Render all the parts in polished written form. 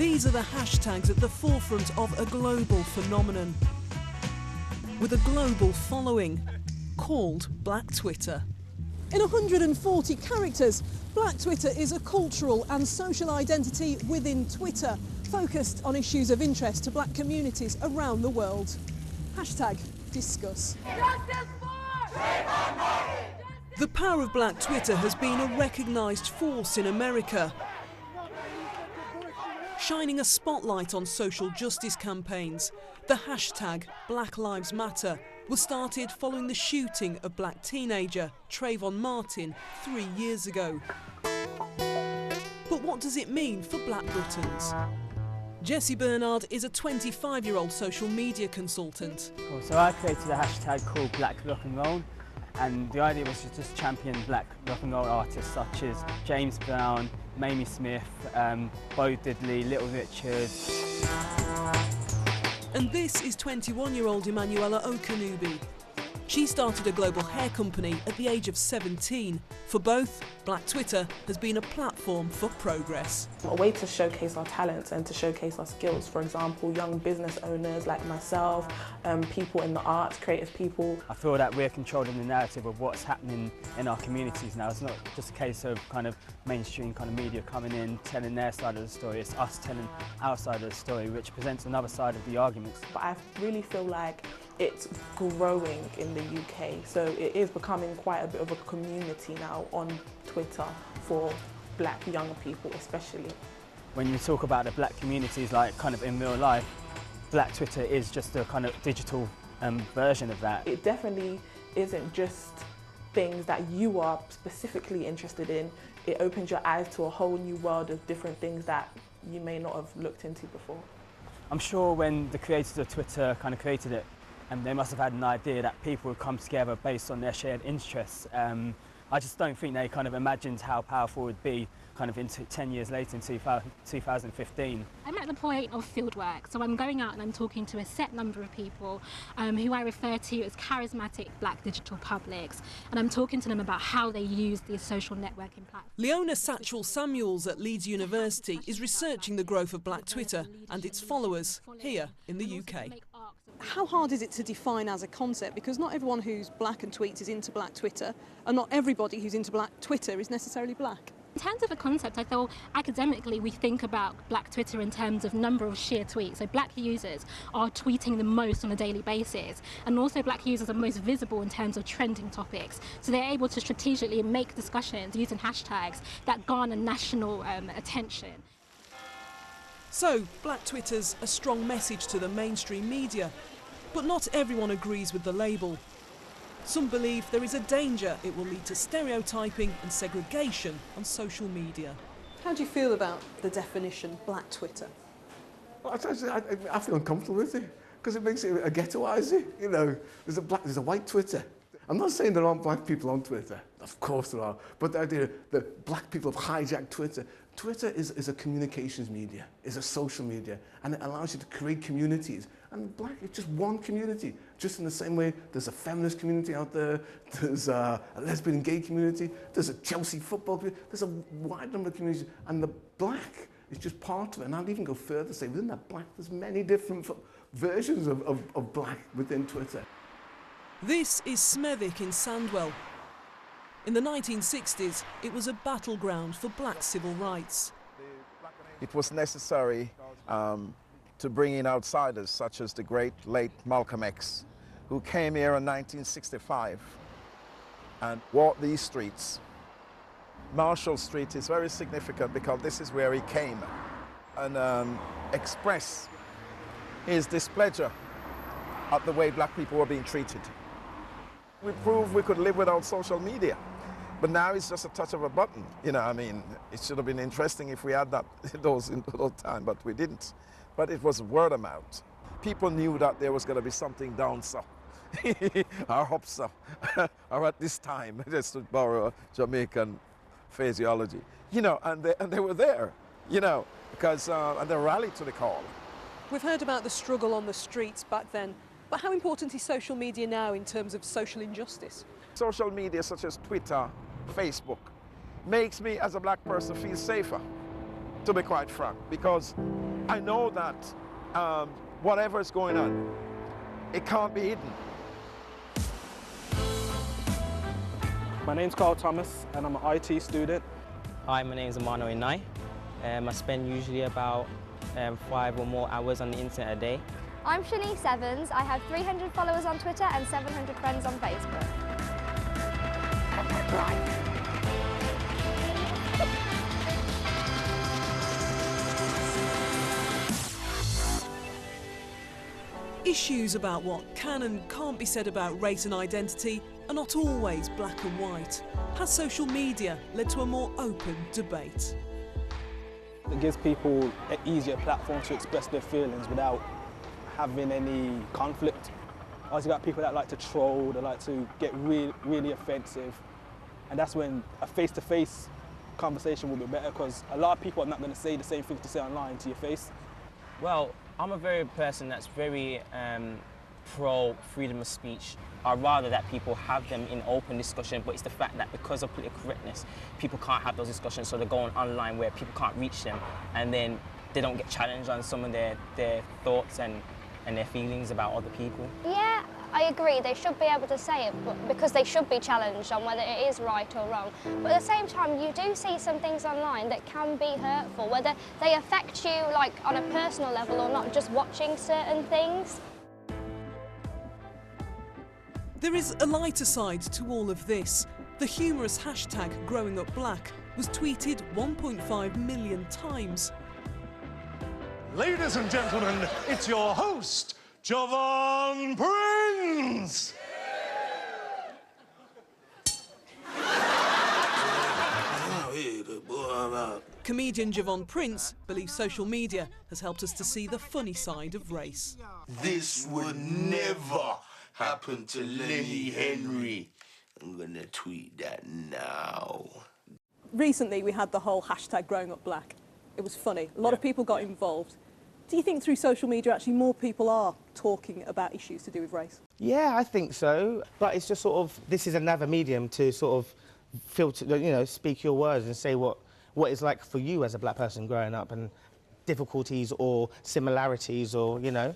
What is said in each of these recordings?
These are the hashtags at the forefront of a global phenomenon, with a global following, called Black Twitter. In 140 characters, Black Twitter is a cultural and social identity within Twitter, focused on issues of interest to black communities around the world. Hashtag discuss. The power of Black Twitter has been a recognised force in America, shining a spotlight on social justice campaigns. The hashtag Black Lives Matter was started following the shooting of black teenager Trayvon Martin 3 years ago. But what does it mean for black Britons? Jessie Bernard is a 25-year-old social media consultant. Cool. So I created a hashtag called Black Rock and Roll, and the idea was to just champion black rock and roll artists such as James Brown, Mamie Smith, Bo Diddley, Little Richard. And this is 21-year-old Emanuela Okanubi. She started a global hair company at the age of 17. For both, Black Twitter has been a platform for progress. A way to showcase our talents and to showcase our skills. For example, young business owners like myself, people in the arts, creative people. I feel that we're controlling the narrative of what's happening in our communities now. It's not just a case of kind of mainstream kind of media coming in, telling their side of the story. It's us telling our side of the story, which presents another side of the arguments. But I really feel like it's growing in the UK, so it is becoming quite a bit of a community now on Twitter for black young people especially. When you talk about the black communities, like kind of in real life, Black Twitter is just a kind of digital version of that. It definitely isn't just things that you are specifically interested in. It opens your eyes to a whole new world of different things that you may not have looked into before. I'm sure when the creators of Twitter kind of created it, they must have had an idea that people would come together based on their shared interests. I just don't think they kind of imagined how powerful it would be kind of 10 years later in 2015. I'm at the point of fieldwork, so I'm going out and I'm talking to a set number of people who I refer to as charismatic black digital publics, and I'm talking to them about how they use these social networking platforms. Leona Satchell Samuels at Leeds University is researching the growth of Black Twitter and its followers here in the UK. How hard is it to define as a concept? Because not everyone who's black and tweets is into Black Twitter, and not everybody who's into Black Twitter is necessarily black. In terms of a concept, I feel academically we think about Black Twitter in terms of number of sheer tweets. So black users are tweeting the most on a daily basis, and also black users are most visible in terms of trending topics. So they're able to strategically make discussions using hashtags that garner national attention. So, Black Twitter's a strong message to the mainstream media, but not everyone agrees with the label. Some believe there is a danger it will lead to stereotyping and segregation on social media. How do you feel about the definition Black Twitter? Well, I feel uncomfortable with it because it makes it a ghettoiser. You know, there's a white Twitter. I'm not saying there aren't black people on Twitter. Of course there are. But the idea that black people have hijacked Twitter. Twitter is a communications media, is a social media, and it allows you to create communities. And black is just one community. Just in the same way there's a feminist community out there, there's a lesbian and gay community, there's a Chelsea football community, there's a wide number of communities, and the black is just part of it. And I'd even go further, say within that black, there's many different versions of black within Twitter. This is Smethwick in Sandwell. In the 1960s, it was a battleground for black civil rights. It was necessary to bring in outsiders such as the great late Malcolm X, who came here in 1965 and walked these streets. Marshall Street is very significant because this is where he came and expressed his displeasure at the way black people were being treated. We proved we could live without social media. But now it's just a touch of a button. You know, I mean, it should have been interesting if we had that in those time, but we didn't. But it was word of mouth. People knew that there was going to be something down south, or up south, or at this time, just to borrow a Jamaican phraseology. You know, and they were there, you know, because and they rallied to the call. We've heard about the struggle on the streets back then, but how important is social media now in terms of social injustice? Social media such as Twitter, Facebook, makes me as a black person feel safer, to be quite frank, because I know that whatever is going on, it can't be hidden. My name's Carl Thomas and I'm an IT student. Hi, my name is Amano Inai. I spend usually about 5 or more hours on the internet a day. I'm Shanice Evans. I have 300 followers on Twitter and 700 friends on Facebook. Issues about what can and can't be said about race and identity are not always black and white. Has social media led to a more open debate? It gives people an easier platform to express their feelings without having any conflict. Also, you got people that like to troll, that like to get really offensive, and that's when a face-to-face conversation will be better, because a lot of people are not going to say the same things to say online to your face. Well, I'm a very person that's very pro freedom of speech. I'd rather that people have them in open discussion, but it's the fact that because of political correctness, people can't have those discussions, so they're going online where people can't reach them, and then they don't get challenged on some of their thoughts and their feelings about other people. Yeah, I agree. They should be able to say it, but because they should be challenged on whether it is right or wrong. But at the same time, you do see some things online that can be hurtful, whether they affect you like on a personal level or not, just watching certain things. There is a lighter side to all of this. The humorous hashtag #GrowingUpBlack was tweeted 1.5 million times. Ladies and gentlemen, it's your host, Javon Prince! Comedian Javon Prince believes social media has helped us to see the funny side of race. This would never happen to Lenny Henry. I'm gonna tweet that now. Recently we had the whole hashtag #GrowingUpBlack. It was funny. A lot of people got involved. Do you think through social media actually more people are talking about issues to do with race? Yeah, I think so. But it's just sort of, this is another medium to sort of filter, you know, speak your words and say what it's like for you as a black person growing up, and difficulties or similarities, or, you know.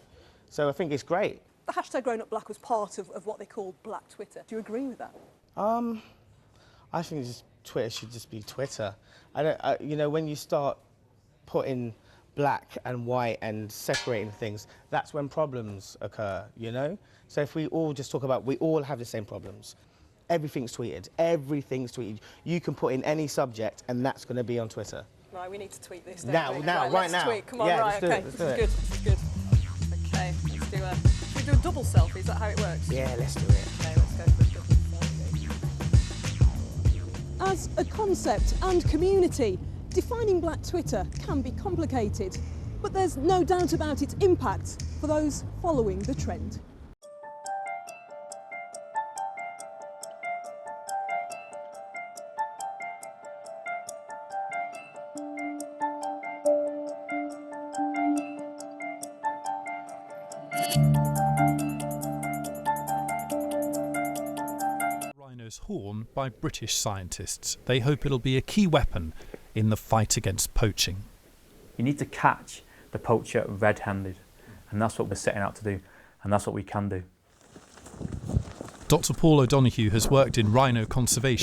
So I think it's great. The hashtag #GrowingUpBlack was part of what they call Black Twitter. Do you agree with that? I think Twitter should just be Twitter. You know, when you start putting black and white and separating things, that's when problems occur, you know? So if we all just talk about, we all have the same problems. Everything's tweeted, everything's tweeted. You can put in any subject and that's going to be on Twitter. Right, we need to tweet this. Now, right now. Tweet. Come on, yeah, right, okay, this is good, this is good. Okay, let's do should we do a double selfie? Is that how it works? Yeah, let's do it. Okay, let's go for a double selfie. As a concept and community, defining Black Twitter can be complicated, but there's no doubt about its impact for those following the trend. Rhino's horn by British scientists. They hope it'll be a key weapon in the fight against poaching. You need to catch the poacher red-handed, and that's what we're setting out to do, and that's what we can do. Dr. Paul O'Donoghue has worked in rhino conservation